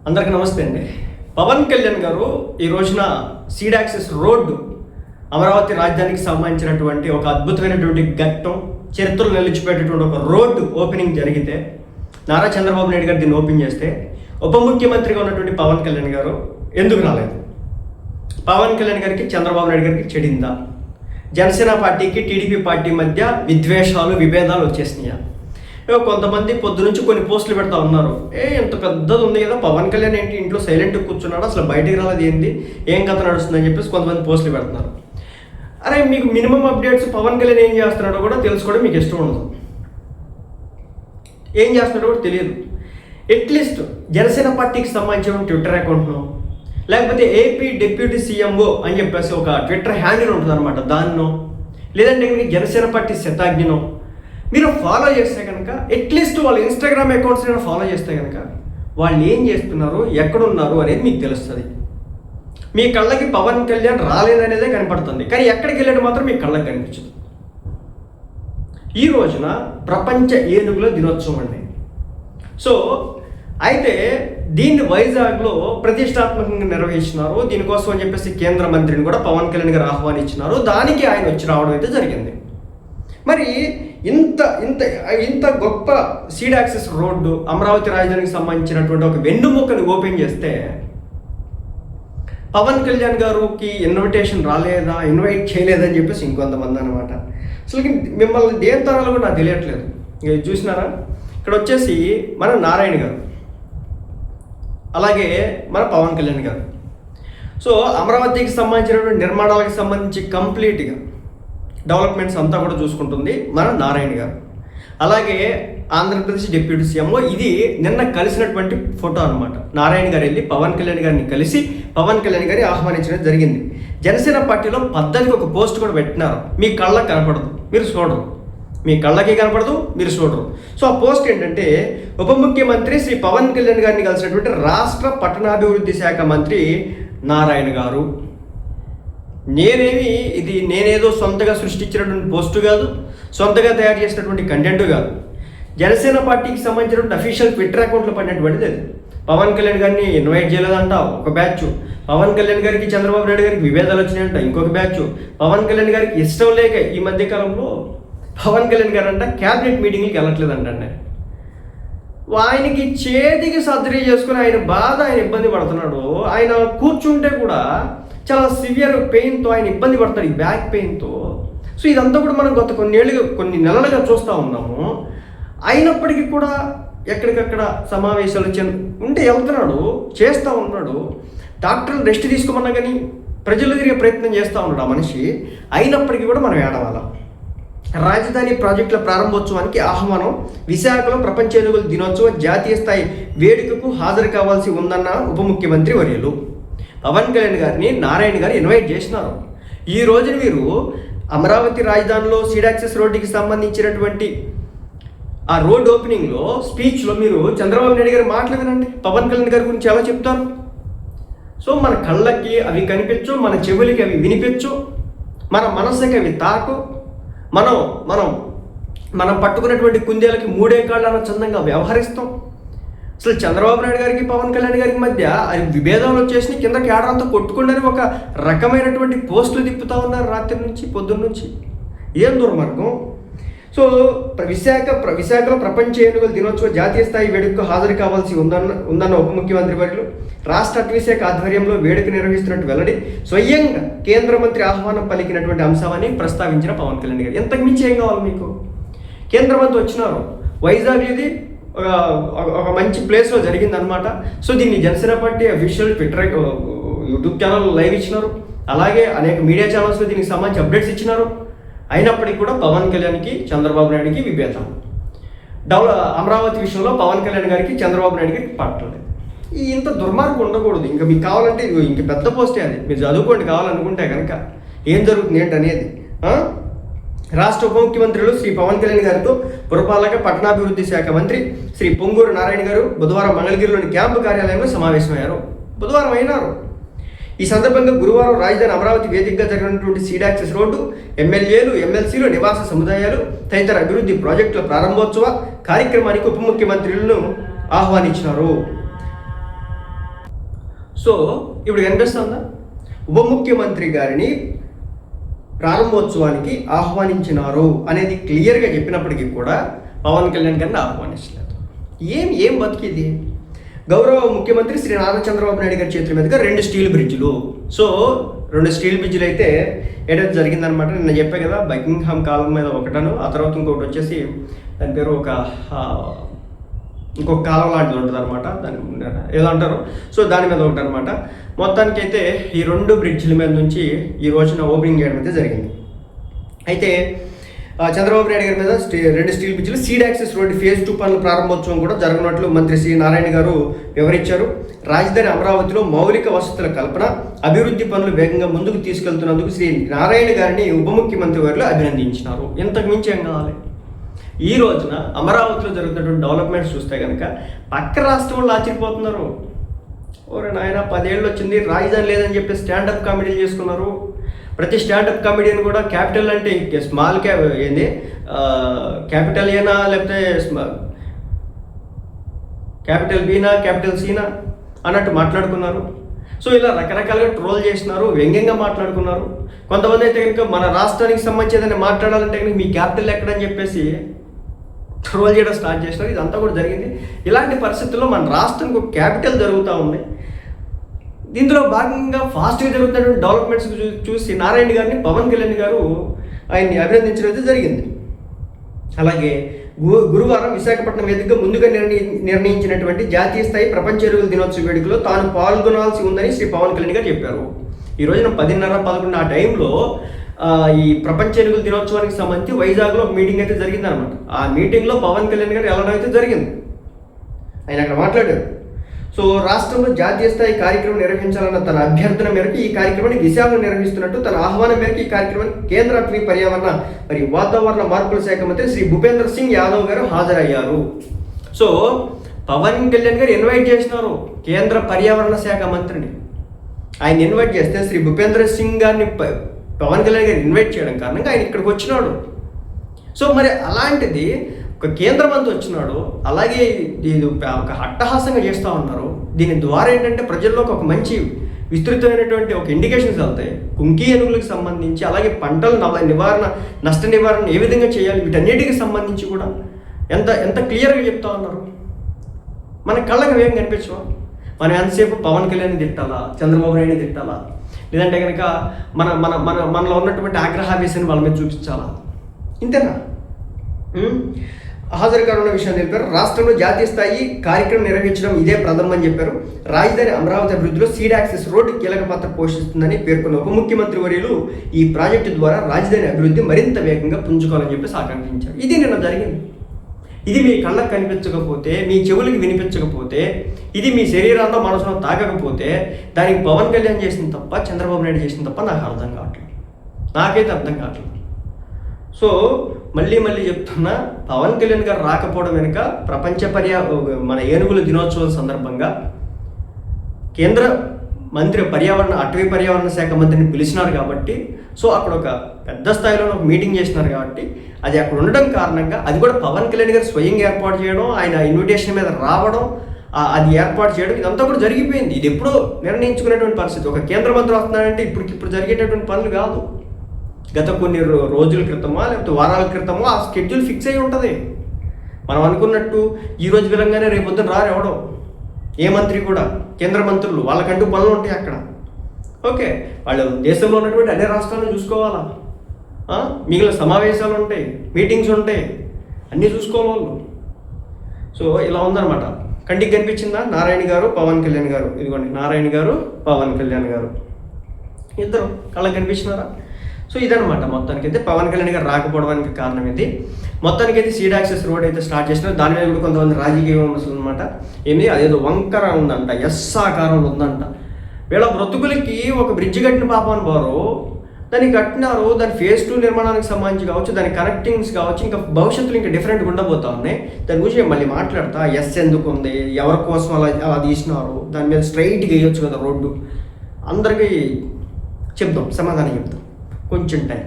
అందరికీ నమస్తే అండి. పవన్ కళ్యాణ్ గారు ఈ రోజున సీడ్ యాక్సెస్ రోడ్డు అమరావతి రాజధానికి సంబంధించినటువంటి ఒక అద్భుతమైనటువంటి ఘట్టం, చరిత్రలో నిలిచిపెట్టేటువంటి ఒక రోడ్డు ఓపెనింగ్ జరిగితే నారా చంద్రబాబు నాయుడు గారు దీన్ని ఓపెన్ చేస్తే ఉప ముఖ్యమంత్రిగా ఉన్నటువంటి పవన్ కళ్యాణ్ గారు ఎందుకు రాలేదు? పవన్ కళ్యాణ్ గారికి చంద్రబాబు నాయుడు గారికి చెడిందా? జనసేన పార్టీకి టీడీపీ పార్టీ మధ్య విద్వేషాలు విభేదాలు వచ్చేసినాయా? కొంతమంది పొద్దు నుంచి కొన్ని పోస్టులు పెడతా ఉన్నారు. ఎంత పెద్దది ఉంది కదా, పవన్ కళ్యాణ్ ఏంటి ఇంట్లో సైలెంట్గా కూర్చున్నాడు, అసలు బయటికి రాలేదు, ఏంది ఏం కథ నడుస్తుందని చెప్పేసి కొంతమంది పోస్టులు పెడుతున్నారు. అరే, మీకు మినిమం అప్డేట్స్ పవన్ కళ్యాణ్ ఏం చేస్తున్నాడో కూడా తెలుసుకోవడం మీకు ఇష్టం ఉండదు. ఏం చేస్తున్నాడో కూడా తెలియదు. అట్లీస్ట్ జనసేన పార్టీకి సంబంధించిన ట్విట్టర్ అకౌంట్ను, లేకపోతే ఏపీ డిప్యూటీ సీఎంఓ అని చెప్పేసి ఒక ట్విట్టర్ హ్యాండిల్ ఉంటుంది అనమాట, దాన్నో లేదంటే జనసేన పార్టీ శతాజ్ఞనో మీరు ఫాలో చేస్తే కనుక, అట్లీస్ట్ వాళ్ళ ఇన్స్టాగ్రామ్ అకౌంట్స్ ఫాలో చేస్తే కనుక వాళ్ళు ఏం చేస్తున్నారు, ఎక్కడున్నారు అనేది మీకు తెలుస్తుంది. మీ కళ్ళకి పవన్ కళ్యాణ్ రాలేదనేదే కనపడుతుంది, కానీ ఎక్కడికి వెళ్ళాడు మాత్రం మీ కళ్ళకి కనిపించదు. ఈ రోజున ప్రపంచ ఏనుగుల దినోత్సవం అండి. సో అయితే దీన్ని వైజాగ్లో ప్రతిష్టాత్మకంగా నిర్వహించినారు. దీనికోసం అని చెప్పేసి కేంద్ర మంత్రిని కూడా పవన్ కళ్యాణ్ గారు ఆహ్వానించినారు. దానికి ఆయన వచ్చి రావడం అయితే జరిగింది. మరి ఇంత ఇంత ఇంత గొప్ప సీడ్ యాక్సెస్ రోడ్డు అమరావతి రాజధానికి సంబంధించినటువంటి ఒక వెన్నుముక్కను ఓపెన్ చేస్తే పవన్ కళ్యాణ్ గారికి ఇన్విటేషన్ రాలేదా, ఇన్వైట్ చేయలేదని చెప్పేసి ఇంకొంతమంది అనమాట. అసలు మిమ్మల్ని దేని తరాలు కూడా నాకు తెలియట్లేదు. ఇక చూసినారా, ఇక్కడ వచ్చేసి మన నారాయణ గారు, అలాగే మన పవన్ కళ్యాణ్ గారు. సో అమరావతికి సంబంధించినటువంటి నిర్మాణాలకు సంబంధించి కంప్లీట్గా డెవలప్మెంట్స్ అంతా కూడా చూసుకుంటుంది మన నారాయణ గారు. అలాగే ఆంధ్రప్రదేశ్ డిప్యూటీ సీఎంఓ, ఇది నిన్న కలిసినటువంటి ఫోటో అనమాట. నారాయణ గారు వెళ్ళి పవన్ కళ్యాణ్ గారిని కలిసి పవన్ కళ్యాణ్ గారిని ఆహ్వానించడం జరిగింది. జనసేన పార్టీలో పద్ధతికి ఒక పోస్ట్ కూడా పెట్టినారు. మీ కళ్ళకి కనపడదు, మీరు చూడరు, మీ కళ్ళకి కనపడదు, మీరు చూడరు. సో ఆ పోస్ట్ ఏంటంటే, ఉప ముఖ్యమంత్రి శ్రీ పవన్ కళ్యాణ్ గారిని కలిసినటువంటి రాష్ట్ర పట్టణాభివృద్ధి శాఖ మంత్రి నారాయణ గారు. నేనేదో సొంతగా సృష్టించినటువంటి పోస్టు కాదు, సొంతగా తయారు చేసినటువంటి కంటెంట్ కాదు. జనసేన పార్టీకి సంబంధించినటువంటి అఫీషియల్ ట్విట్టర్ అకౌంట్లో పడినటువంటిది అది. పవన్ కళ్యాణ్ గారిని ఇన్వైట్ చేయలేదంట ఒక బ్యాచ్, పవన్ కళ్యాణ్ గారికి చంద్రబాబు నాయుడు గారికి విభేదాలు వచ్చినాయంట ఇంకొక బ్యాచ్, పవన్ కళ్యాణ్ గారికి ఇష్టం లేక ఈ మధ్యకాలంలో పవన్ కళ్యాణ్ గారు అంట క్యాబినెట్ మీటింగ్కి వెళ్ళట్లేదంటే, ఆయనకి చేతికి సర్జరీ చేసుకుని ఆయన బాధ, ఆయన ఇబ్బంది పడుతున్నాడు. ఆయన కూర్చుంటే కూడా చాలా సివియర్ పెయిన్తో ఆయన ఇబ్బంది పడతాడు, ఈ బ్యాక్ పెయిన్తో. సో ఇదంతా కూడా మనం గత కొన్ని నెలలుగా చూస్తూ ఉన్నాము. అయినప్పటికీ కూడా ఎక్కడికక్కడ సమావేశాలు ఉంటే వెళ్తున్నాడు, చేస్తూ ఉన్నాడు. డాక్టర్లు రెస్ట్ తీసుకోమన్నా కానీ ప్రజలు తిరిగే ప్రయత్నం చేస్తూ ఉన్నాడు ఆ మనిషి. అయినప్పటికీ కూడా మనం ఏడవాలా. రాజధాని ప్రాజెక్టుల ప్రారంభోత్సవానికి ఆహ్వానం, విశాఖలో ప్రపంచ ఏనుగుల దినోత్సవ జాతీయ స్థాయి వేడుకకు హాజరు కావాల్సి ఉందన్న ఉప ముఖ్యమంత్రి వర్యులు పవన్ కళ్యాణ్ గారిని నారాయణ గారు ఇన్వైట్ చేసినారు. ఈ రోజున మీరు అమరావతి రాజధానిలో సీడ్ యాక్సెస్ రోడ్డుకి సంబంధించినటువంటి ఆ రోడ్ ఓపెనింగ్లో స్పీచ్లో మీరు చంద్రబాబు నాయుడు గారు మాట్లాడారండి, పవన్ కళ్యాణ్ గారి గురించి ఎలా చెప్తారు. సో మన కళ్ళకి అవి కనిపించు, మన చెవులకి అవి వినిపించు, మన మనసుకి అవి తాకు. మనం పట్టుకున్నటువంటి కుందేలకి మూడే కాళ్ళ చందంగా వ్యవహరిస్తాం. అసలు చంద్రబాబు నాయుడు గారికి పవన్ కళ్యాణ్ గారికి మధ్య అది విభేదాలు వచ్చేసి కింద కేడరంతా కొట్టుకుండానే ఒక రకమైనటువంటి పోస్టులు తిప్పుతూ ఉన్నారు రాత్రి నుంచి పొద్దున్న నుంచి. ఏం దుర్మార్గం. సో విశాఖలో ప్రపంచ ఏనుగుల దినోత్సవ జాతీయ స్థాయి వేడుకకు హాజరు కావాల్సి ఉందన్న ఉప ముఖ్యమంత్రి వర్యులు రాష్ట్ర అటవీశాఖ ఆధ్వర్యంలో వేడుక నిర్వహిస్తున్నట్టు వెల్లడి. స్వయంగా కేంద్ర మంత్రి ఆహ్వానం పలికినటువంటి అంశాన్ని ప్రస్తావించిన పవన్ కళ్యాణ్ గారు. ఎంతకు మించి ఏం కావాలి మీకు? కేంద్ర మంత్రి వచ్చినారు. వైజాగ్ ఇది ఒక మంచి ప్లేస్లో జరిగిందనమాట. సో దీన్ని Janasena party official Twitter YouTube channel live ఇచ్చినారు. అలాగే అనేక మీడియా ఛానల్స్లో దీనికి సంబంధించి అప్డేట్స్ ఇచ్చినారు. అయినప్పటికీ కూడా పవన్ కళ్యాణ్కి చంద్రబాబు నాయుడుకి విభేదం. అమరావతి విషయంలో పవన్ కళ్యాణ్ గారికి చంద్రబాబు నాయుడు గారికి పట్టలేదు. ఇంత దుర్మార్గం ఉండకూడదు. ఇంకా మీకు కావాలంటే ఇంక పెద్ద పోస్టే అది, మీరు చదువుకోండి కావాలనుకుంటే కనుక ఏం జరుగుతుంది ఏంటనేది. రాష్ట్ర ఉప ముఖ్యమంత్రులు శ్రీ పవన్ కళ్యాణ్ గారితో పురపాలక పట్టణాభివృద్ధి శాఖ మంత్రి శ్రీ పొంగూరు నారాయణ గారు బుధవారం మంగళగిరిలోని క్యాంపు కార్యాలయంలో సమావేశమయ్యారు. బుధవారం అయినారు. ఈ సందర్భంగా గురువారం రాజధాని అమరావతి వేదికగా జరిగినటువంటి సీడ్ యాక్సెస్ రోడ్డు, ఎమ్మెల్యేలు, ఎమ్మెల్సీలు, నివాస సముదాయాలు తదితర అభివృద్ధి ప్రాజెక్టుల ప్రారంభోత్సవ కార్యక్రమానికి ఉప ముఖ్యమంత్రులను ఆహ్వానించినారు. సో ఇప్పుడు కనిపిస్తుందా, ఉప ముఖ్యమంత్రి గారిని ప్రారంభోత్సవానికి ఆహ్వానించినారు అనేది క్లియర్గా చెప్పినప్పటికీ కూడా పవన్ కళ్యాణ్ గారిని ఆహ్వానించలేదు. ఏం బతికిది? గౌరవ ముఖ్యమంత్రి శ్రీ నారా చంద్రబాబు నాయుడు గారి చేతుల మీదుగా 2 స్టీల్ బ్రిడ్జ్లు. సో 2 స్టీల్ బ్రిడ్జ్లు అయితే ఏదైతే జరిగిందనమాట. నిన్న చెప్పే కదా, బకింగ్హామ్ కాలం మీద ఒకటను, ఆ తర్వాత ఇంకొకటి వచ్చేసి దాని పేరు ఇంకొక కాలం లాంటిది ఉంటుంది అనమాట, దాని ఏదో అంటారు. సో దాని మీద ఒకటి అనమాట. మొత్తానికైతే ఈ 2 బ్రిడ్జ్ల మీద నుంచి ఈ రోజున ఓపెనింగ్ చేయడం అయితే జరిగింది. అయితే చంద్రబాబు నాయుడు గారి మీద 2 స్టీల్ బ్రిడ్జ్లు, సీడ్ యాక్సెస్ రోడ్డు ఫేజ్ 2 పనుల ప్రారంభోత్సవం కూడా జరగనున్నట్లు మంత్రి శ్రీ నారాయణ గారు వివరించారు. రాజధాని అమరావతిలో మౌలిక వసతుల కల్పన, అభివృద్ధి పనులు వేగంగా ముందుకు తీసుకెళ్తున్నందుకు శ్రీ నారాయణ గారిని ఉప ముఖ్యమంత్రి వారు అభినందించినారు. ఇంతకు మించి ఏం కావాలి? ఈ రోజున అమరావతిలో జరుగుతున్నటువంటి డెవలప్మెంట్స్ చూస్తే కనుక పక్క రాష్ట్రంలో ఆశ్చర్యపోతున్నారు. ఓరే నాయన, 10 ఏళ్ళు వచ్చింది, రాజధాని లేదని చెప్పి స్టాండప్ కామెడీలు చేసుకున్నారు. ప్రతి స్టాండప్ కామెడీని కూడా క్యాపిటల్ అంటే స్మాల్ ఏంది, క్యాపిటల్ ఏనా లేకపోతే క్యాపిటల్ బీనా క్యాపిటల్ సీనా అన్నట్టు మాట్లాడుకున్నారు. సో ఇలా రకరకాలుగా ట్రోల్ చేసినారు, వ్యంగ్యంగా మాట్లాడుకున్నారు. కొంతమంది అయితే కనుక మన రాష్ట్రానికి సంబంధించి ఏదైనా మాట్లాడాలంటే కనుక మీ క్యాపిటల్ ఎక్కడని చెప్పేసి ట్రోల్ చేయడం స్టార్ట్ చేసినారు. ఇదంతా కూడా జరిగింది. ఇలాంటి పరిస్థితుల్లో మన రాష్ట్రానికి ఒక క్యాపిటల్ జరుగుతూ ఉంది. దీంట్లో భాగంగా ఫాస్ట్గా జరుగుతున్నటువంటి డెవలప్మెంట్స్ చూసి నారాయణ గారిని పవన్ కళ్యాణ్ గారు ఆయన్ని అభినందించడం అయితే జరిగింది. అలాగే గురువారం విశాఖపట్నం వేదికగా ముందుగా నిర్ణయించినటువంటి జాతీయ స్థాయి ప్రపంచ ఎరువుల దినోత్సవ వేడుకలో తాను పాల్గొనాల్సి ఉందని శ్రీ పవన్ కళ్యాణ్ గారు చెప్పారు. ఈ రోజున 10:30-11 ఆ టైంలో ఈ ప్రపంచ ఎరువుల దినోత్సవానికి సంబంధించి వైజాగ్లో ఒక మీటింగ్ అయితే జరిగిందనమాట. ఆ మీటింగ్లో పవన్ కళ్యాణ్ గారు వెళ్ళడం అయితే జరిగింది. ఆయన అక్కడ మాట్లాడారు. సో రాష్ట్రంలో జాతీయ స్థాయి కార్యక్రమం నిర్వహించాలన్న తన అభ్యర్థన మేరకు ఈ కార్యక్రమాన్ని విశాఖలో నిర్వహిస్తున్నట్టు తన ఆహ్వానం మేరకు ఈ కార్యక్రమానికి కేంద్ర అటవీ పర్యావరణ మరియు వాతావరణ మార్పుల శాఖ మంత్రి శ్రీ భూపేంద్ర సింగ్ యాదవ్ గారు హాజరయ్యారు. సో పవన్ కళ్యాణ్ గారు ఇన్వైట్ చేసినారు కేంద్ర పర్యావరణ శాఖ మంత్రిని. ఆయన ఇన్వైట్ చేస్తే శ్రీ భూపేంద్ర సింగ్ గారిని పవన్ కళ్యాణ్ గారు ఇన్వైట్ చేయడం కారణంగా ఆయన ఇక్కడికి వచ్చినాడు. సో మరి అలాంటిది ఒక కేంద్ర మంత్రి వచ్చినాడు, అలాగే ఇది ఒక అట్టహాసంగా చేస్తూ ఉన్నారు. దీని ద్వారా ఏంటంటే ప్రజల్లోకి ఒక మంచి విస్తృతమైనటువంటి ఒక ఇండికేషన్స్ వెళ్తాయి. కుంకి ఏనుగులకు సంబంధించి, అలాగే పంటల నష్ట నివారణ ఏ విధంగా చేయాలి, వీటన్నిటికి సంబంధించి కూడా ఎంత క్లియర్గా చెప్తా ఉన్నారు. మన కళ్ళకి ఏం కనిపించవా? మనం ఎంతసేపు పవన్ కళ్యాణ్ తిట్టాలా, చంద్రబాబు నాయుడు తిట్టాలా, లేదంటే కనుక మనలో ఉన్నటువంటి ఆగ్రహావేశాన్ని వాళ్ళ మీద చూపించాలా? ఇంతేనా? హాజరు కానున్న విషయాన్ని తెలిపారు. రాష్ట్రంలో జాతీయ స్థాయి కార్యక్రమం నిర్వహించడం ఇదే ప్రథమని చెప్పారు. రాజధాని అమరావతి అభివృద్ధిలో సీడ్ యాక్సెస్ రోడ్డు కీలక పాత్ర పోషిస్తుందని పేర్కొన్న ఉప ముఖ్యమంత్రి వర్యులు ఈ ప్రాజెక్టు ద్వారా రాజధాని అభివృద్ధి మరింత వేగంగా పుంజుకోవాలని చెప్పేసి ఆకాంక్షించారు. ఇది నిన్న జరిగింది. ఇది మీ కళ్ళకు కనిపించకపోతే, మీ చెవులకి వినిపించకపోతే, ఇది మీ శరీరాల్లో మనసులో తాకకపోతే దానికి పవన్ కళ్యాణ్ చేసిన తప్ప, చంద్రబాబు నాయుడు చేసిన తప్ప నాకు అర్థం కావట్లేదు. నాకైతే అర్థం కావట్లేదు. సో మళ్ళీ చెప్తున్నా, పవన్ కళ్యాణ్ గారు రాకపోవడం వెనుక ప్రపంచ మన ఏనుగుల దినోత్సవం సందర్భంగా కేంద్ర మంత్రి అటవీ పర్యావరణ శాఖ మంత్రిని పిలిచినారు కాబట్టి, సో అక్కడ ఒక పెద్ద స్థాయిలో ఒక మీటింగ్ చేసినారు కాబట్టి అది అక్కడ ఉండడం కారణంగా, అది కూడా పవన్ కళ్యాణ్ గారు స్వయంగా ఏర్పాటు చేయడం, ఆయన ఇన్విటేషన్ మీద రావడం, అది ఏర్పాటు చేయడం, ఇదంతా కూడా జరిగిపోయింది. ఇది ఎప్పుడో నిర్ణయించుకునేటువంటి పరిస్థితి. ఒక కేంద్ర మంత్రి వస్తున్నాడంటే ఇప్పుడు జరిగేటటువంటి పనులు కాదు. గత కొన్ని రోజుల క్రితమో లేకపోతే వారాల క్రితమో ఆ స్కెడ్యూల్ ఫిక్స్ అయి ఉంటుంది. మనం అనుకున్నట్టు ఈరోజు విధంగానే రేపొద్దున ఎవడం ఏ మంత్రి కూడా, కేంద్ర మంత్రులు వాళ్ళకంటూ పనులు ఉంటాయి అక్కడ. ఓకే, వాళ్ళు దేశంలో ఉన్నటువంటి అన్ని రాష్ట్రాలను చూసుకోవాలా, మిగిలిన సమావేశాలు ఉంటాయి, మీటింగ్స్ ఉంటాయి, అన్నీ చూసుకోవాలి వాళ్ళు. సో ఇలా ఉందన్నమాట. కంటికి కనిపించిందా నారాయణ గారు, పవన్ కళ్యాణ్ గారు? ఇదిగోండి నారాయణ గారు, పవన్ కళ్యాణ్ గారు ఇద్దరు కళ్ళకి కనిపించినారా? సో ఇదనమాట. మొత్తానికైతే పవన్ కళ్యాణ్ గారు రాకపోవడానికి కారణం ఇది. మొత్తానికైతే సీడ్ యాక్సెస్ రోడ్ అయితే స్టార్ట్ చేసినారు. దాని మీద కూడా కొంతమంది రాజకీయ విమర్శలు అనమాట. అదేదో వంకర ఉందంట, ఎస్ ఆకారం ఉందంట. వీళ్ళ బ్రతుకులకి ఒక బ్రిడ్జ్ కట్టిన పాపాన్ని బారు దాన్ని కట్టినారు. దాని ఫేజ్ 2 నిర్మాణానికి సంబంధించి కావచ్చు, దాని కనెక్టింగ్స్ కావచ్చు, ఇంకా భవిష్యత్తులో ఇంకా డిఫరెంట్గా ఉండబోతా ఉన్నాయి. దాని గురించి మళ్ళీ మాట్లాడతా. ఎస్ ఎందుకు ఉంది, ఎవరి కోసం అలా తీసినారు, దాని మీద స్ట్రైట్గా వేయొచ్చు కదా రోడ్డు, అందరికీ చెప్దాం, సమాధానం చెప్తాం. కొంచెం టైం.